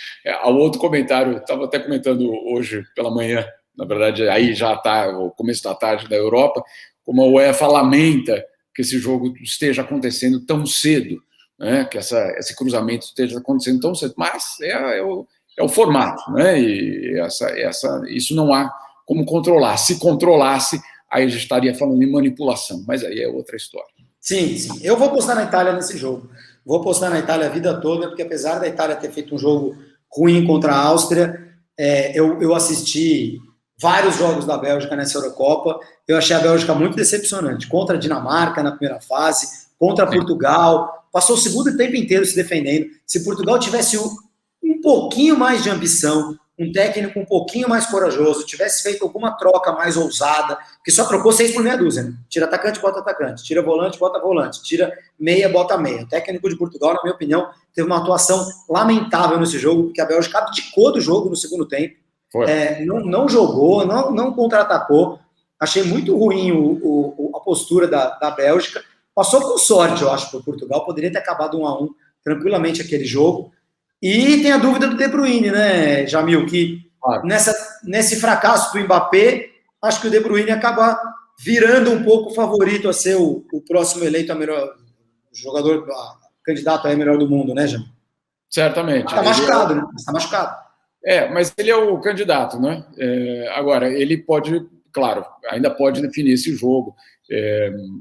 ao outro comentário, estava até comentando hoje pela manhã, na verdade, aí já está o começo da tarde da Europa, como a UEFA lamenta que esse jogo esteja acontecendo tão cedo, né? Que esse cruzamento esteja acontecendo tão cedo, mas é o formato, né? E isso não há como controlar. Se controlasse, aí a gente estaria falando em manipulação, mas aí é outra história. Sim. Eu vou postar na Itália nesse jogo. Vou postar na Itália a vida toda, porque apesar da Itália ter feito um jogo ruim contra a Áustria, eu assisti vários jogos da Bélgica nessa Eurocopa. Eu achei a Bélgica muito decepcionante. Contra a Dinamarca na primeira fase, contra Portugal. Passou o segundo tempo inteiro se defendendo. Se Portugal tivesse um pouquinho mais de ambição, um técnico um pouquinho mais corajoso, tivesse feito alguma troca mais ousada, que só trocou 6 por meia dúzia, né? Tira atacante, bota atacante. Tira volante, bota volante. Tira meia, bota meia. O técnico de Portugal, na minha opinião, teve uma atuação lamentável nesse jogo, porque a Bélgica abdicou do jogo no segundo tempo. Não jogou, não contra-atacou. Achei muito ruim a postura da Bélgica. Passou com sorte, eu acho, para o Portugal. Poderia ter acabado 1-1 tranquilamente aquele jogo. E tem a dúvida do De Bruyne, né, Jamil? Que nesse fracasso do Mbappé, acho que o De Bruyne acaba virando um pouco o favorito a ser o próximo eleito a melhor jogador, candidato a melhor do mundo, né, Jamil? Certamente. Está machucado, né? Está machucado. Mas ele é o candidato, né? Agora, ele pode, claro, ainda pode definir esse jogo.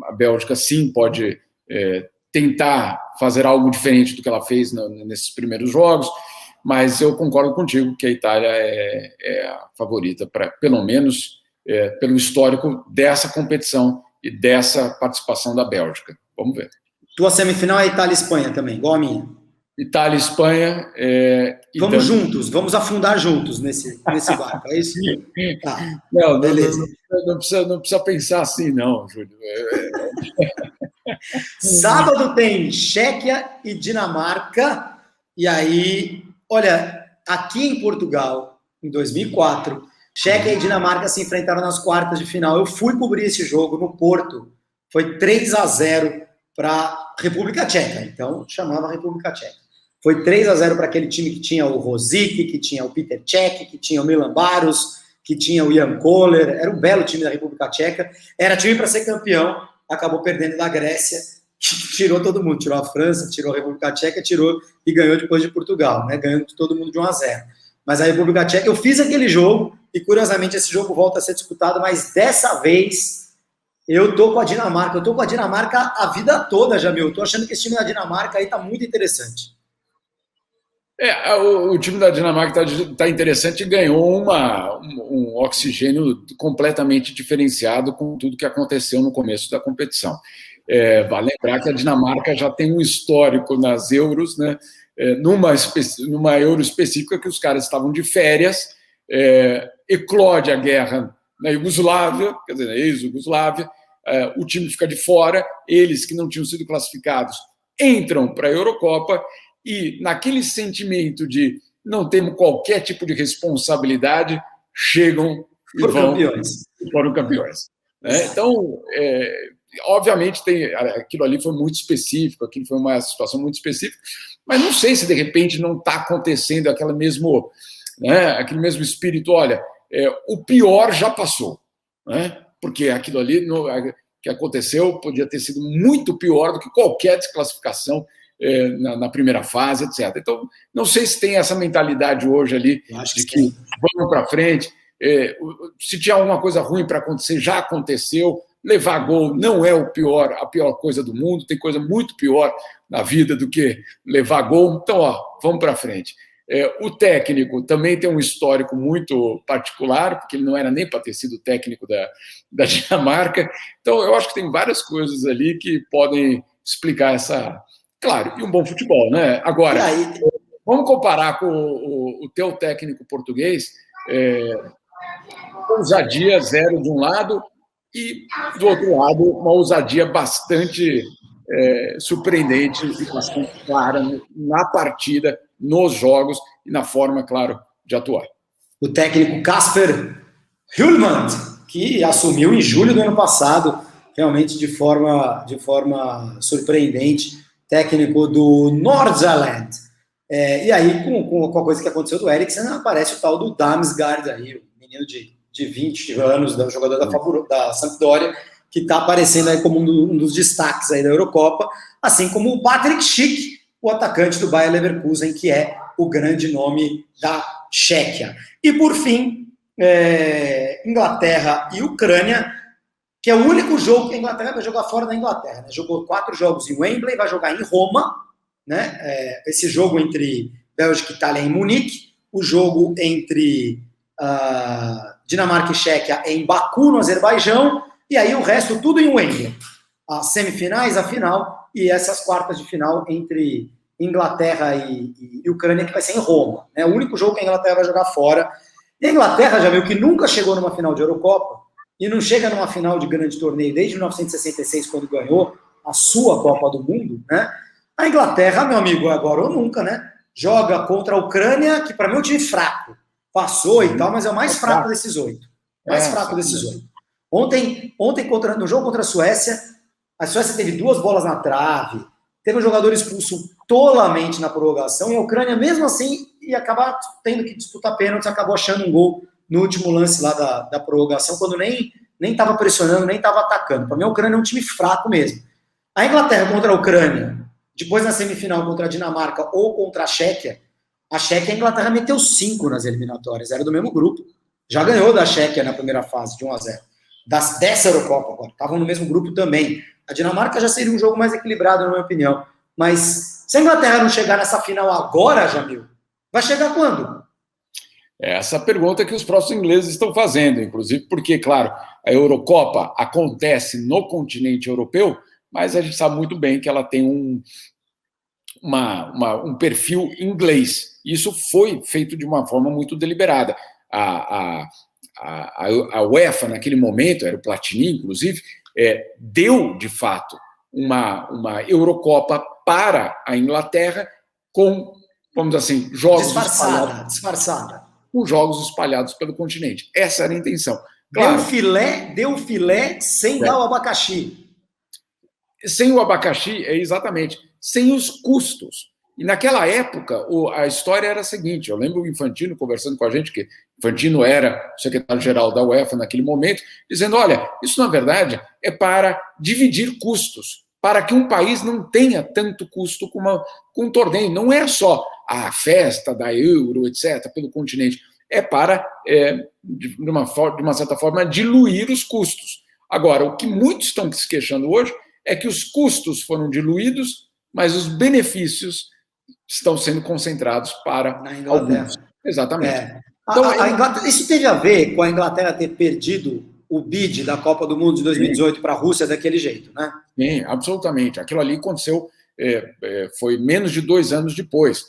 A Bélgica, sim, pode tentar fazer algo diferente do que ela fez nesses primeiros jogos, mas eu concordo contigo que a Itália é a favorita, pelo menos pelo histórico dessa competição e dessa participação da Bélgica. Vamos ver. Tua semifinal é Itália e Espanha também, igual a minha. Itália e Espanha. Vamos juntos, vamos afundar juntos nesse barco, é isso? Tá, beleza. Não precisa pensar assim, não, Júlio. Sábado tem Tchequia e Dinamarca, e aí, olha, aqui em Portugal, em 2004, Tchequia e Dinamarca se enfrentaram nas quartas de final. Eu fui cobrir esse jogo no Porto, foi 3-0 para a República Tcheca, então chamava República Tcheca. Foi 3-0 para aquele time que tinha o Rosic, que tinha o Peter Cech, que tinha o Milan Baros, que tinha o Jan Koller. Era um belo time da República Tcheca. Era time para ser campeão, acabou perdendo da Grécia, que tirou todo mundo. Tirou a França, tirou a República Tcheca, tirou e ganhou depois de Portugal, né? Ganhando todo mundo de 1-0. Mas a República Tcheca, eu fiz aquele jogo, e curiosamente esse jogo volta a ser disputado, mas dessa vez eu tô com a Dinamarca. Eu tô com a Dinamarca a vida toda, Jamil. Eu tô achando que esse time da Dinamarca aí tá muito interessante. O time da Dinamarca está interessante e ganhou um oxigênio completamente diferenciado com tudo que aconteceu no começo da competição. Vale lembrar que a Dinamarca já tem um histórico nas Euros, né? Numa Euro específica que os caras estavam de férias, eclode a guerra na Iugoslávia, quer dizer, na ex-Iugoslávia, o time fica de fora, eles que não tinham sido classificados entram para a Eurocopa. E naquele sentimento de não termos qualquer tipo de responsabilidade, chegam e foram campeões. né? Então, obviamente, aquilo ali foi muito específico, aquilo foi uma situação muito específica, mas não sei se, de repente, não está acontecendo aquele mesmo espírito, olha, o pior já passou, né? Porque aquilo ali que aconteceu podia ter sido muito pior do que qualquer desclassificação na primeira fase, etc. Então, não sei se tem essa mentalidade hoje ali de que vamos para frente, se tinha alguma coisa ruim para acontecer, já aconteceu, levar gol não é a pior coisa do mundo, tem coisa muito pior na vida do que levar gol, então, vamos para frente. O técnico também tem um histórico muito particular, porque ele não era nem para ter sido técnico da Dinamarca, então eu acho que tem várias coisas ali que podem explicar essa... Claro, e um bom futebol, né? Agora, vamos comparar com o teu técnico português, ousadia zero de um lado e, do outro lado, uma ousadia bastante surpreendente e bastante clara na partida, nos jogos e na forma, claro, de atuar. O técnico Kasper Hjulmand, que assumiu em julho do ano passado, realmente de forma surpreendente, técnico do Nordsjælland. E aí, com a coisa que aconteceu do Eriksen, aparece o tal do Damsgaard, aí, o menino de 20 anos, jogador da Sampdoria, que está aparecendo aí como um dos destaques aí da Eurocopa, assim como o Patrick Schick, o atacante do Bayer Leverkusen, que é o grande nome da Tchequia. E, por fim, Inglaterra e Ucrânia, que é o único jogo que a Inglaterra vai jogar fora da Inglaterra. Né? Jogou 4 jogos em Wembley, vai jogar em Roma, né? Esse jogo entre Bélgica e Itália é em Munique, o jogo entre Dinamarca e Tchequia é em Baku, no Azerbaijão, e aí o resto tudo em Wembley. As semifinais, a final, e essas quartas de final entre Inglaterra e Ucrânia, que vai ser em Roma. Né? O único jogo que a Inglaterra vai jogar fora. E a Inglaterra já viu que nunca chegou numa final de Eurocopa, e não chega numa final de grande torneio desde 1966, quando ganhou a sua Copa do Mundo, né? A Inglaterra, meu amigo, agora ou nunca, né? Joga contra a Ucrânia, que para mim é um time fraco. Passou e tal, mas é o mais fraco desses 8. Mais fraco desses 8. Ontem no jogo contra a Suécia teve 2 bolas na trave, teve um jogador expulso tolamente na prorrogação, e a Ucrânia, mesmo assim, ia acabar tendo que disputar pênaltis, acabou achando um gol no último lance lá da prorrogação, quando nem estava pressionando, nem estava atacando. Para mim, a Ucrânia é um time fraco mesmo. A Inglaterra contra a Ucrânia, depois na semifinal contra a Dinamarca ou contra a Tchequia, a Inglaterra meteu 5 nas eliminatórias, era do mesmo grupo. Já ganhou da Tchequia na primeira fase, de 1-0. Dessa Eurocopa agora, estavam no mesmo grupo também. A Dinamarca já seria um jogo mais equilibrado, na minha opinião. Mas se a Inglaterra não chegar nessa final agora, Jamil, vai chegar quando? Essa pergunta que os próprios ingleses estão fazendo, inclusive porque, claro, a Eurocopa acontece no continente europeu, mas a gente sabe muito bem que ela tem um perfil inglês. Isso foi feito de uma forma muito deliberada. A UEFA, naquele momento, era o Platini, inclusive, deu, de fato, uma Eurocopa para a Inglaterra com, vamos dizer assim, jogos disfarçada. Com jogos espalhados pelo continente. Essa era a intenção. Claro, deu filé sem dar o abacaxi. Sem o abacaxi, exatamente, sem os custos. E naquela época, a história era a seguinte, eu lembro o Infantino conversando com a gente, que Infantino era o secretário-geral da UEFA naquele momento, dizendo, olha, isso na verdade é para dividir custos, para que um país não tenha tanto custo com um torneio. Não é só a festa da Euro, etc., pelo continente, é para, de uma certa forma, diluir os custos. Agora, o que muitos estão se queixando hoje é que os custos foram diluídos, mas os benefícios estão sendo concentrados para na Inglaterra. Alguns. Exatamente. Então, isso teve a ver com a Inglaterra ter perdido o bid da Copa do Mundo de 2018 para a Rússia daquele jeito, né? Sim, absolutamente. Aquilo ali aconteceu, foi menos de 2 anos depois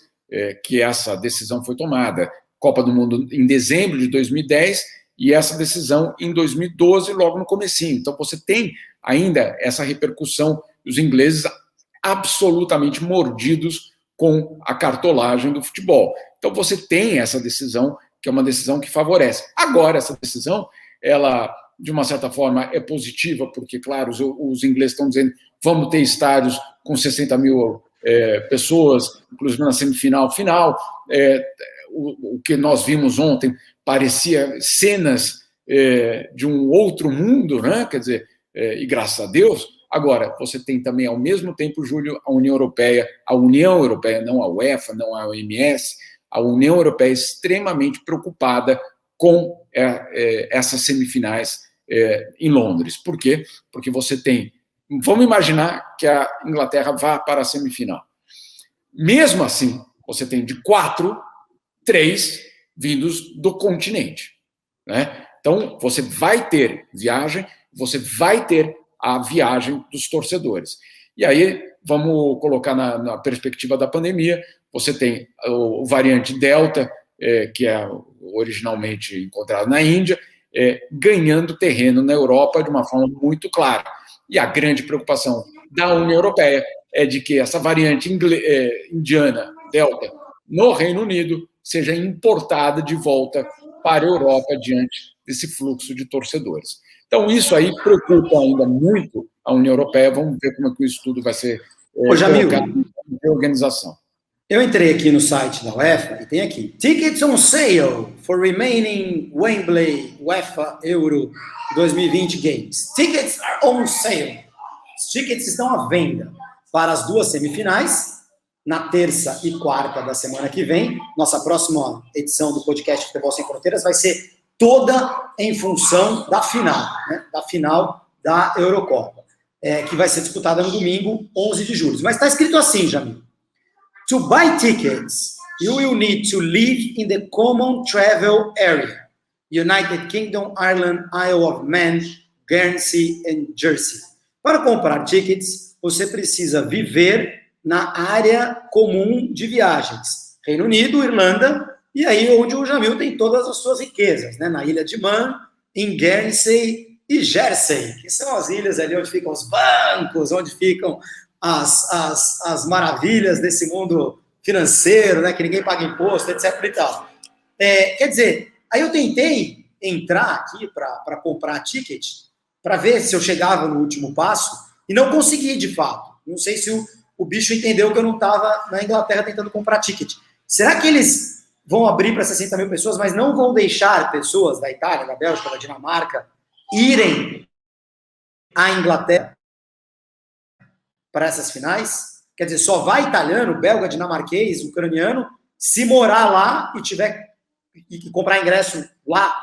que essa decisão foi tomada. Copa do Mundo em dezembro de 2010 e essa decisão em 2012, logo no comecinho. Então, você tem ainda essa repercussão, os ingleses absolutamente mordidos com a cartolagem do futebol. Então, você tem essa decisão, que é uma decisão que favorece. Agora, essa decisão, ela de uma certa forma, é positiva, porque, claro, os ingleses estão dizendo vamos ter estádios com 60 mil pessoas, inclusive na semifinal final. O que nós vimos ontem parecia cenas de um outro mundo, né? Quer dizer, e graças a Deus. Agora, você tem também, ao mesmo tempo, Júlio, a União Europeia, não a UEFA, não a OMS, a União Europeia extremamente preocupada com essas semifinais em Londres. Por quê? Porque você tem... Vamos imaginar que a Inglaterra vá para a semifinal. Mesmo assim, você tem de 4, 3 vindos do continente, né? Então, você vai ter viagem, você vai ter a viagem dos torcedores. E aí, vamos colocar na perspectiva da pandemia, você tem o variante Delta, que é originalmente encontrado na Índia, ganhando terreno na Europa de uma forma muito clara. E a grande preocupação da União Europeia é de que essa variante indiana, Delta, no Reino Unido, seja importada de volta para a Europa diante desse fluxo de torcedores. Então, isso aí preocupa ainda muito a União Europeia. Vamos ver como é que o estudo vai ser colocado na organização. Eu entrei aqui no site da UEFA e tem aqui: Tickets on sale for remaining Wembley UEFA Euro 2020 Games. Tickets are on sale. Os tickets estão à venda para as 2 semifinais, na terça e quarta da semana que vem. Nossa próxima edição do podcast Futebol Sem Fronteiras vai ser toda em função da final, né? Da final da Eurocopa, que vai ser disputada no domingo, 11 de julho. Mas está escrito assim, Jamil: To buy tickets, you will need to live in the common travel area, United Kingdom, Ireland, Isle of Man, Guernsey and Jersey. Para comprar tickets, você precisa viver na área comum de viagens, Reino Unido, Irlanda, e aí onde o Jamil tem todas as suas riquezas, né? Na Ilha de Man, em Guernsey e Jersey, que são as ilhas ali onde ficam os bancos, onde ficam as maravilhas desse mundo financeiro, né? Que ninguém paga imposto, etc. e tal. Quer dizer, aí eu tentei entrar aqui para comprar ticket, para ver se eu chegava no último passo, e não consegui, de fato. Não sei se o bicho entendeu que eu não estava na Inglaterra tentando comprar ticket. Será que eles vão abrir para 60 mil pessoas, mas não vão deixar pessoas da Itália, da Bélgica, da Dinamarca irem à Inglaterra para essas finais? Quer dizer, só vai italiano, belga, dinamarquês, ucraniano, se morar lá e tiver e comprar ingresso lá.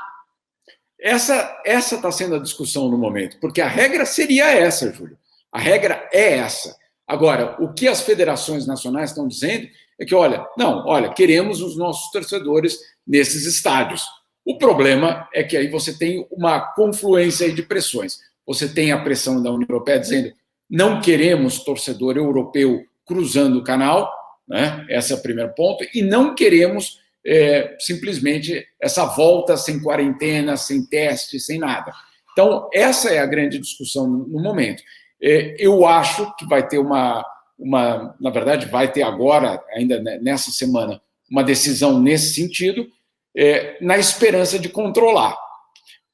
Essa está sendo a discussão no momento, porque a regra seria essa, Júlio. A regra é essa. Agora, o que as federações nacionais estão dizendo é que, olha, queremos os nossos torcedores nesses estádios. O problema é que aí você tem uma confluência de pressões. Você tem a pressão da União Europeia dizendo não queremos torcedor europeu cruzando o canal, né? Esse é o primeiro ponto, e não queremos simplesmente essa volta sem quarentena, sem teste, sem nada. Então, essa é a grande discussão no momento. Eu acho que vai ter na verdade, vai ter agora, ainda nessa semana, uma decisão nesse sentido, na esperança de controlar.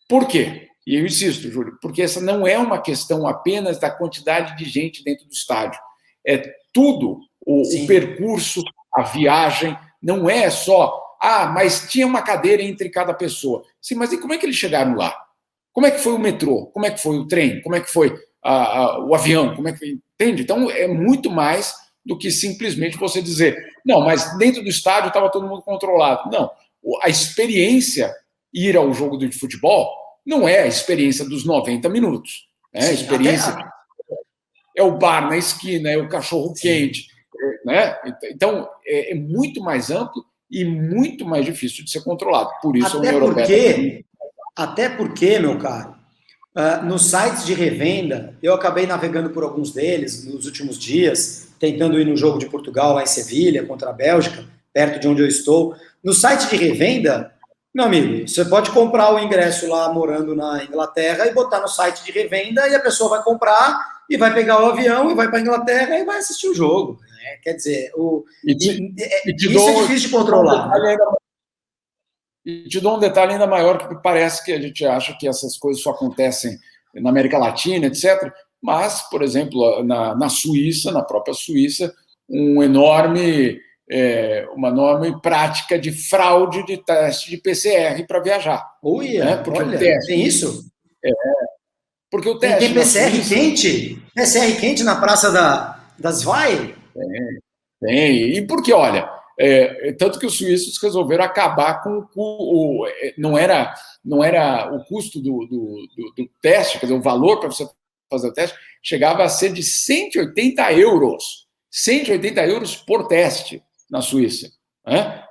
Por quê? E eu insisto, Júlio, porque essa não é uma questão apenas da quantidade de gente dentro do estádio. É tudo, o percurso, a viagem, não é só, mas tinha uma cadeira entre cada pessoa. Sim, mas e como é que eles chegaram lá? Como é que foi o metrô? Como é que foi o trem? Como é que foi o avião? Como é que... Entende? Então, é muito mais do que simplesmente você dizer, não, mas dentro do estádio estava todo mundo controlado. Não, a experiência, ir ao jogo de futebol, não é a experiência dos 90 minutos. Né? A experiência é o bar na esquina, é o cachorro quente. Né? Então, é muito mais amplo e muito mais difícil de ser controlado. Por isso, a União Europeia... Até porque, meu caro, nos sites de revenda, eu acabei navegando por alguns deles nos últimos dias, tentando ir no jogo de Portugal, lá em Sevilha, contra a Bélgica, perto de onde eu estou. No site de revenda, meu amigo, você pode comprar o ingresso lá morando na Inglaterra e botar no site de revenda e a pessoa vai comprar e vai pegar o avião e vai para a Inglaterra e vai assistir o jogo. Né? Quer dizer, isso é difícil de controlar. E te dou um detalhe ainda maior, que parece que a gente acha que essas coisas só acontecem na América Latina, etc. Mas, por exemplo, na Suíça, na própria Suíça, uma enorme prática de fraude de teste de PCR para viajar. Uia, né? Porque olha, o teste, tem isso? Porque o teste tem PCR Suíça, quente? PCR quente na Praça das Vai? Tem. E porque, olha, tanto que os suíços resolveram acabar com não era o custo do teste, quer dizer, o valor para você fazer o teste, chegava a ser de 180 euros. 180 euros por teste na Suíça. Né?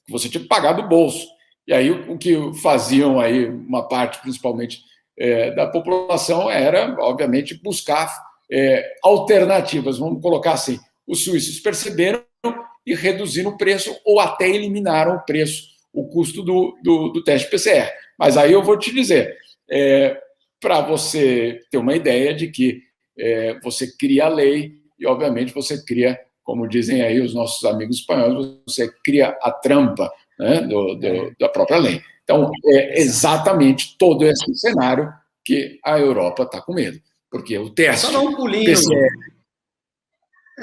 Você tinha que pagar do bolso. E aí o que faziam aí, uma parte principalmente da população, era, obviamente, buscar alternativas. Vamos colocar assim, os suíços perceberam e reduziram o preço ou até eliminaram o custo do teste PCR. Mas aí eu vou te dizer, para você ter uma ideia de que você cria a lei e, obviamente, você cria, como dizem aí os nossos amigos espanhóis, você cria a trampa, né, da própria lei. Então, é exatamente todo esse cenário que a Europa está com medo. Porque o teste... Só dá um pulinho. PCR,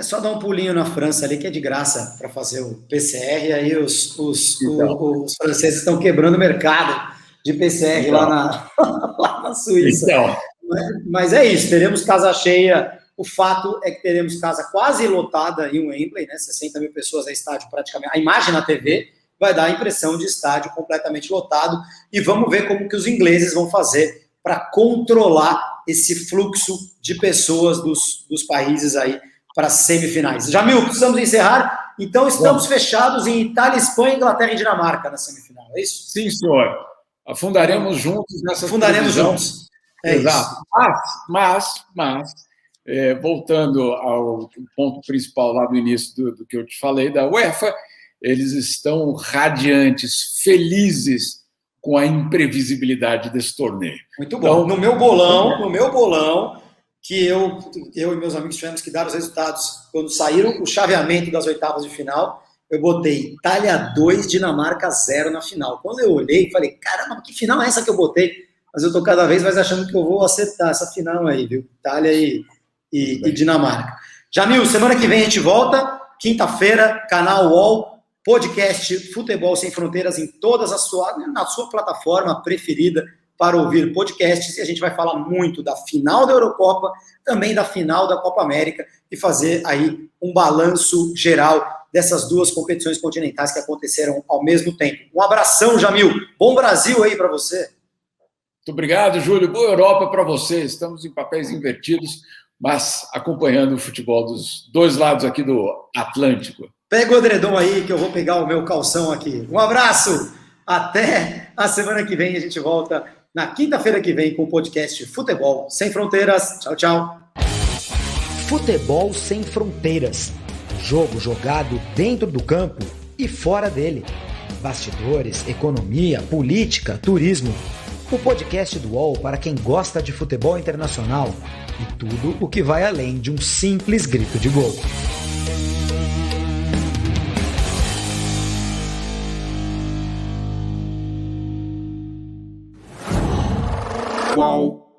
só dar um pulinho na França ali, que é de graça para fazer o PCR, e aí os franceses estão quebrando o mercado de PCR lá na Suíça. Mas é isso, teremos casa cheia. O fato é que teremos casa quase lotada em Wembley, né? 60 mil pessoas, estádio praticamente. A imagem na TV vai dar a impressão de estádio completamente lotado, e vamos ver como que os ingleses vão fazer para controlar esse fluxo de pessoas dos países aí para as semifinais. Jamil, precisamos encerrar, então estamos fechados em Itália, Espanha, Inglaterra e Dinamarca na semifinal, é isso? Sim, senhor. Afundaremos juntos nessa Afundaremos juntos. Exato. Mas voltando ao ponto principal lá do início do que eu te falei, da UEFA, eles estão radiantes, felizes com a imprevisibilidade desse torneio. Muito bom. Então, no meu bolão, que eu e meus amigos tivemos que dar os resultados quando saíram o chaveamento das oitavas de final, eu botei Itália 2, Dinamarca 0 na final. Quando eu olhei, falei, caramba, que final é essa que eu botei? Mas eu tô cada vez mais achando que eu vou acertar essa final aí, viu? Itália e Dinamarca. Jamil, semana que vem a gente volta, quinta-feira, canal UOL, podcast Futebol Sem Fronteiras na sua plataforma preferida para ouvir podcasts, e a gente vai falar muito da final da Eurocopa, também da final da Copa América, e fazer aí um balanço geral dessas duas competições continentais que aconteceram ao mesmo tempo. Um abração, Jamil. Bom Brasil aí para você. Muito obrigado, Júlio. Boa Europa para você. Estamos em papéis invertidos, mas acompanhando o futebol dos dois lados aqui do Atlântico. Pega o edredom aí que eu vou pegar o meu calção aqui. Um abraço. Até a semana que vem. A gente volta na quinta-feira que vem com o podcast Futebol Sem Fronteiras. Tchau, tchau. Futebol Sem Fronteiras. Jogo jogado dentro do campo e fora dele. Bastidores, economia, política, turismo. O podcast do UOL para quem gosta de futebol internacional e tudo o que vai além de um simples grito de gol. UOL.